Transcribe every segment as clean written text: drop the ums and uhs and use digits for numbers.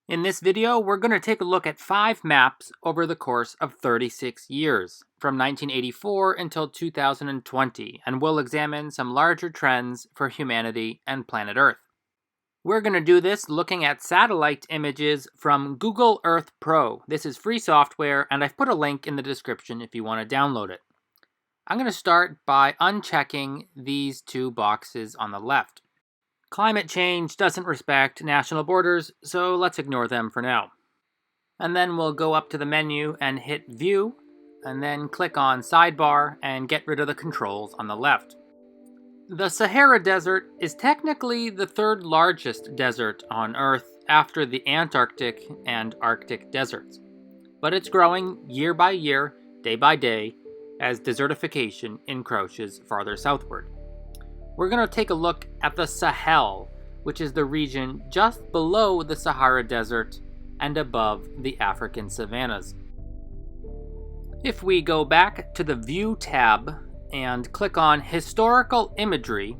In this video, we're going to take a look at 5 maps over the course of 36 years, from 1984 until 2020, and we'll examine some larger trends for humanity and planet Earth. We're going to do this looking at satellite images from Google Earth Pro. This is free software, and I've put a link in the description if you want to download it. I'm going to start by unchecking these 2 boxes on the left. Climate change doesn't respect national borders, so let's ignore them for now. And then we'll go up to the menu and hit View, and then click on Sidebar and get rid of the controls on the left. The Sahara Desert is technically the 3rd largest desert on Earth after the Antarctic and Arctic deserts. But it's growing year by year, day by day, as desertification encroaches farther southward. We're going to take a look at the Sahel, which is the region just below the Sahara Desert and above the African savannas. If we go back to the View tab and click on Historical Imagery,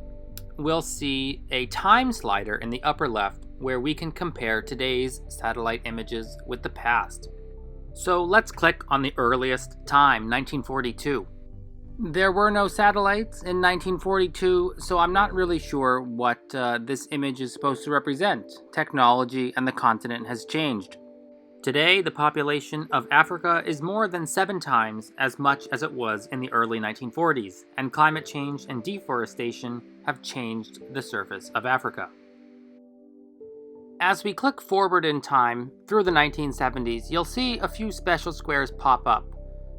we'll see a time slider in the upper left where we can compare today's satellite images with the past. So let's click on the earliest time, 1942. There were no satellites in 1942, so I'm not really sure what this image is supposed to represent. Technology and the continent has changed. Today, the population of Africa is more than 7 times as much as it was in the early 1940s, and climate change and deforestation have changed the surface of Africa. As we click forward in time through the 1970s, you'll see a few special squares pop up.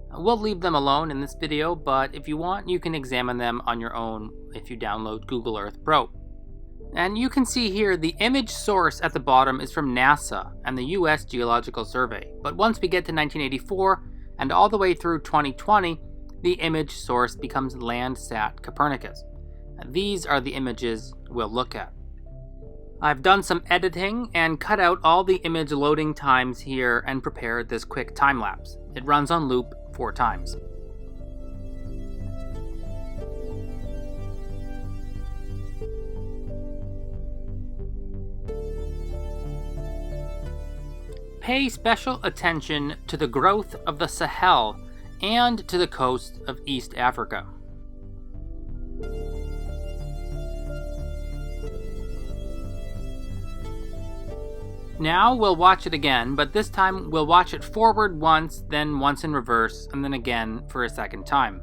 We'll leave them alone in this video, but if you want, you can examine them on your own if you download Google Earth Pro. And you can see here the image source at the bottom is from NASA and the US Geological Survey. But once we get to 1984 and all the way through 2020, the image source becomes Landsat Copernicus. These are the images we'll look at. I've done some editing and cut out all the image loading times here and prepared this quick time lapse. It runs on loop 4 times. Pay special attention to the growth of the Sahel and to the coast of East Africa. Now we'll watch it again, but this time we'll watch it forward once, then once in reverse, and then again for a second time.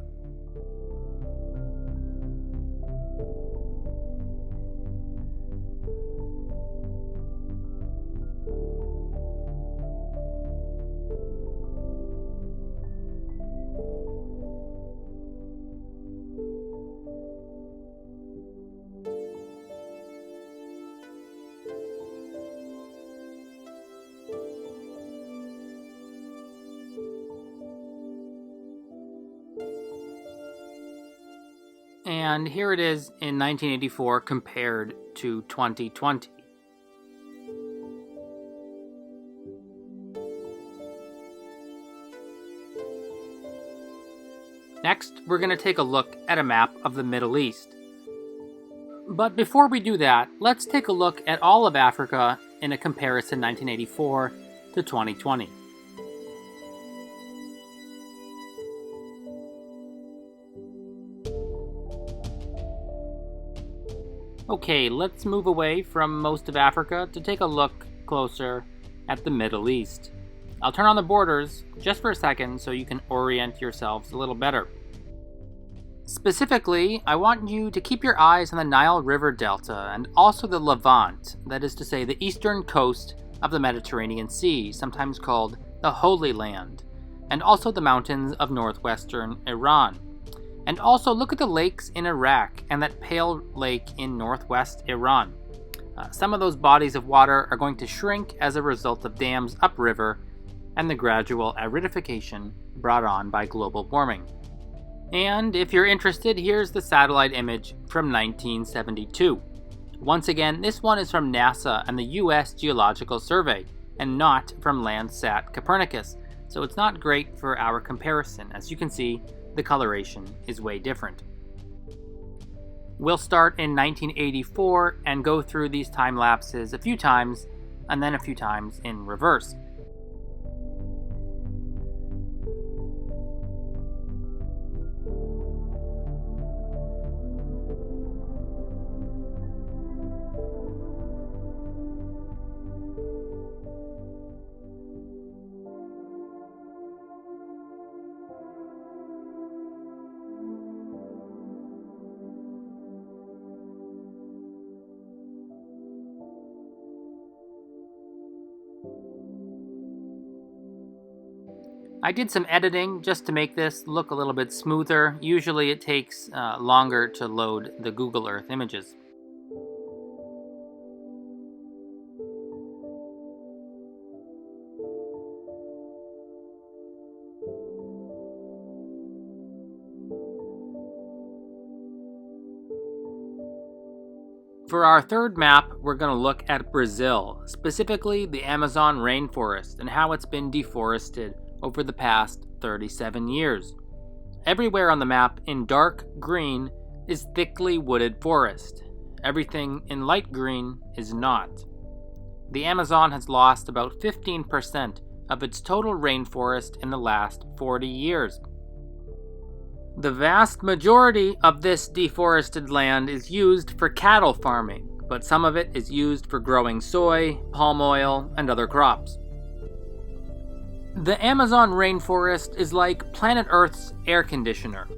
And here it is in 1984 compared to 2020. Next, we're going to take a look at a map of the Middle East. But before we do that, let's take a look at all of Africa in a comparison 1984 to 2020. Okay, let's move away from most of Africa to take a look closer at the Middle East. I'll turn on the borders just for a second so you can orient yourselves a little better. Specifically, I want you to keep your eyes on the Nile River Delta and also the Levant, that is to say the eastern coast of the Mediterranean Sea, sometimes called the Holy Land, and also the mountains of northwestern Iran. And also look at the lakes in Iraq and that pale lake in northwest Iran. Some of those bodies of water are going to shrink as a result of dams upriver and the gradual aridification brought on by global warming. And if you're interested, here's the satellite image from 1972. Once again, this one is from NASA and the US Geological Survey, and not from Landsat Copernicus, so it's not great for our comparison. As you can see, the coloration is way different. We'll start in 1984 and go through these time lapses a few times and then a few times in reverse. I did some editing just to make this look a little bit smoother. Usually it takes longer to load the Google Earth images. For our third map, we're going to look at Brazil, specifically the Amazon rainforest and how it's been deforested over the past 37 years. Everywhere on the map in dark green is thickly wooded forest. Everything in light green is not. The Amazon has lost about 15% of its total rainforest in the last 40 years. The vast majority of this deforested land is used for cattle farming, but some of it is used for growing soy, palm oil, and other crops. The Amazon rainforest is like planet Earth's air conditioner.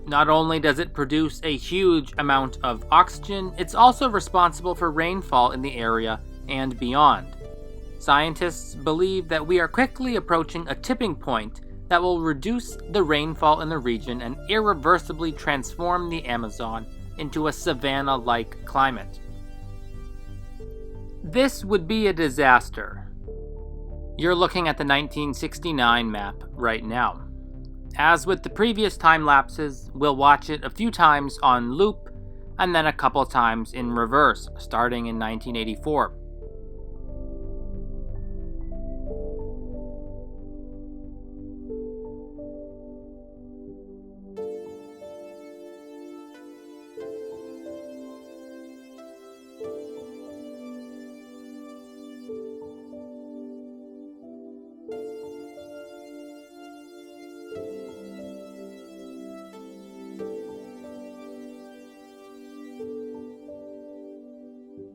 Not only does it produce a huge amount of oxygen, it's also responsible for rainfall in the area and beyond. Scientists believe that we are quickly approaching a tipping point that will reduce the rainfall in the region and irreversibly transform the Amazon into a savanna-like climate. This would be a disaster. You're looking at the 1969 map right now. As with the previous time lapses, we'll watch it a few times on loop and then a couple times in reverse, starting in 1984.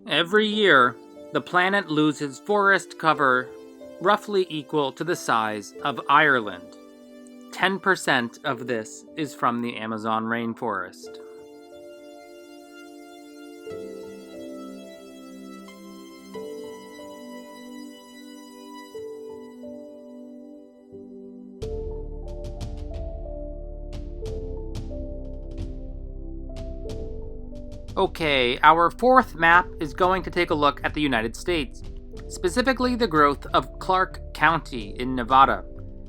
Every year, the planet loses forest cover roughly equal to the size of Ireland. 10% of this is from the Amazon rainforest. Okay, our fourth map is going to take a look at the United States, specifically the growth of Clark County in Nevada.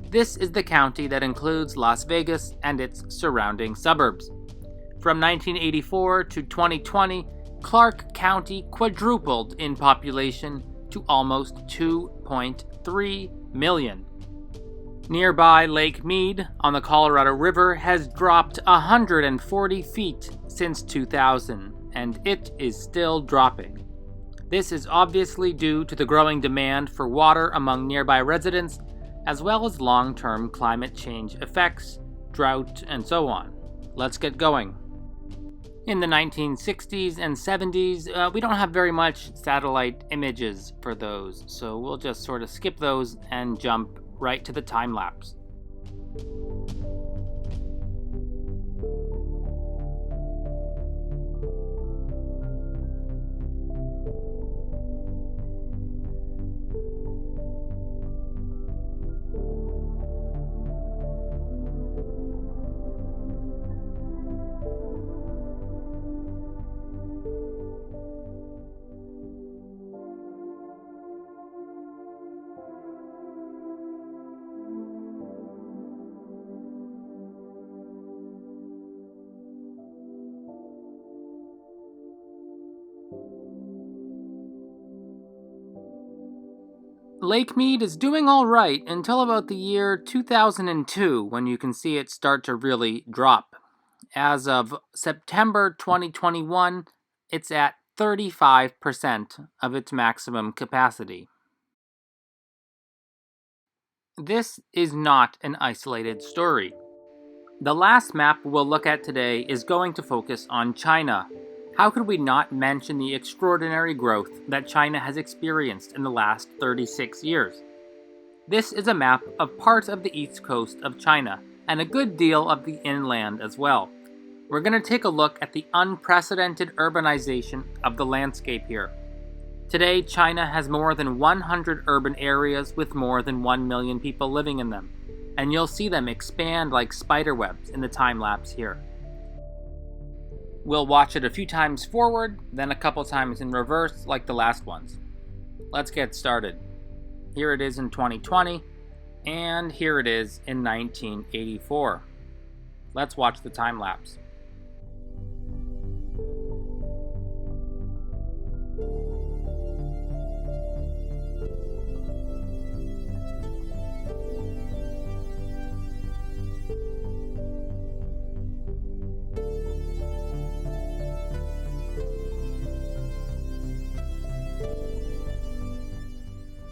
This is the county that includes Las Vegas and its surrounding suburbs. From 1984 to 2020, Clark County quadrupled in population to almost 2.3 million. Nearby Lake Mead on the Colorado River has dropped 140 feet since 2000, and it is still dropping. This is obviously due to the growing demand for water among nearby residents, as well as long-term climate change effects, drought, and so on. Let's get going. In the 1960s and 70s, we don't have very much satellite images for those, so we'll just sort of skip those and jump right to the time lapse. Lake Mead is doing all right until about the year 2002, when you can see it start to really drop. As of September 2021, it's at 35% of its maximum capacity. This is not an isolated story. The last map we'll look at today is going to focus on China. How could we not mention the extraordinary growth that China has experienced in the last 36 years? This is a map of parts of the east coast of China, and a good deal of the inland as well. We're going to take a look at the unprecedented urbanization of the landscape here. Today, China has more than 100 urban areas with more than 1 million people living in them, and you'll see them expand like spider webs in the time lapse here. We'll watch it a few times forward, then a couple times in reverse like the last ones. Let's get started. Here it is in 2020, and here it is in 1984. Let's watch the time lapse.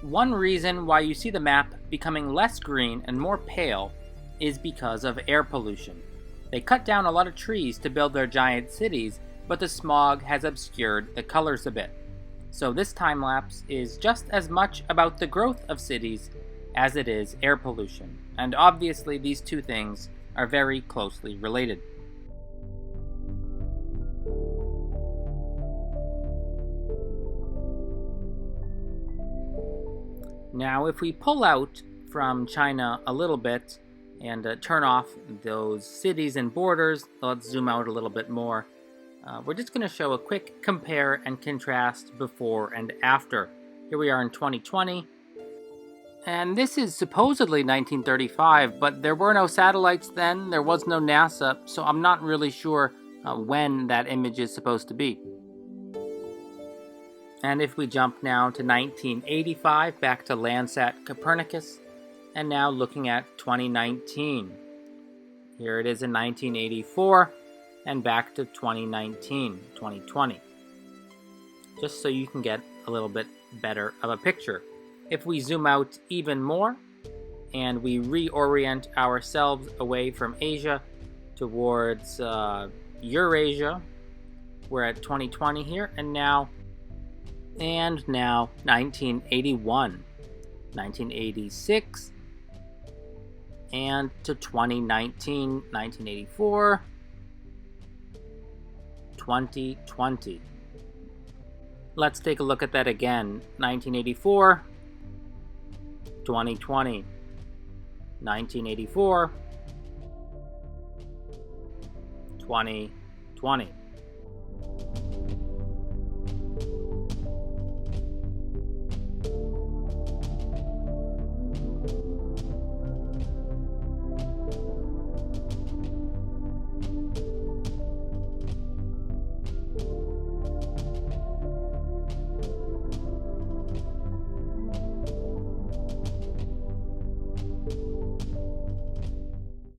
One reason why you see the map becoming less green and more pale is because of air pollution. They cut down a lot of trees to build their giant cities, but the smog has obscured the colors a bit. So this time lapse is just as much about the growth of cities as it is air pollution, and obviously these two things are very closely related. Now, if we pull out from China a little bit and turn off those cities and borders, let's zoom out a little bit more. We're just going to show a quick compare and contrast before and after. Here we are in 2020, and this is supposedly 1935, but there were no satellites then, there was no NASA, so I'm not really sure when that image is supposed to be. And if we jump now to 1985, back to Landsat Copernicus, and now looking at 2019. Here it is in 1984, and back to 2019, 2020. Just so you can get a little bit better of a picture. If we zoom out even more, and we reorient ourselves away from Asia towards Eurasia, we're at 2020 here, and now 1981, 1986, and to 2019, 1984, 2020. Let's take a look at that again. 1984, 2020, 1984, 2020.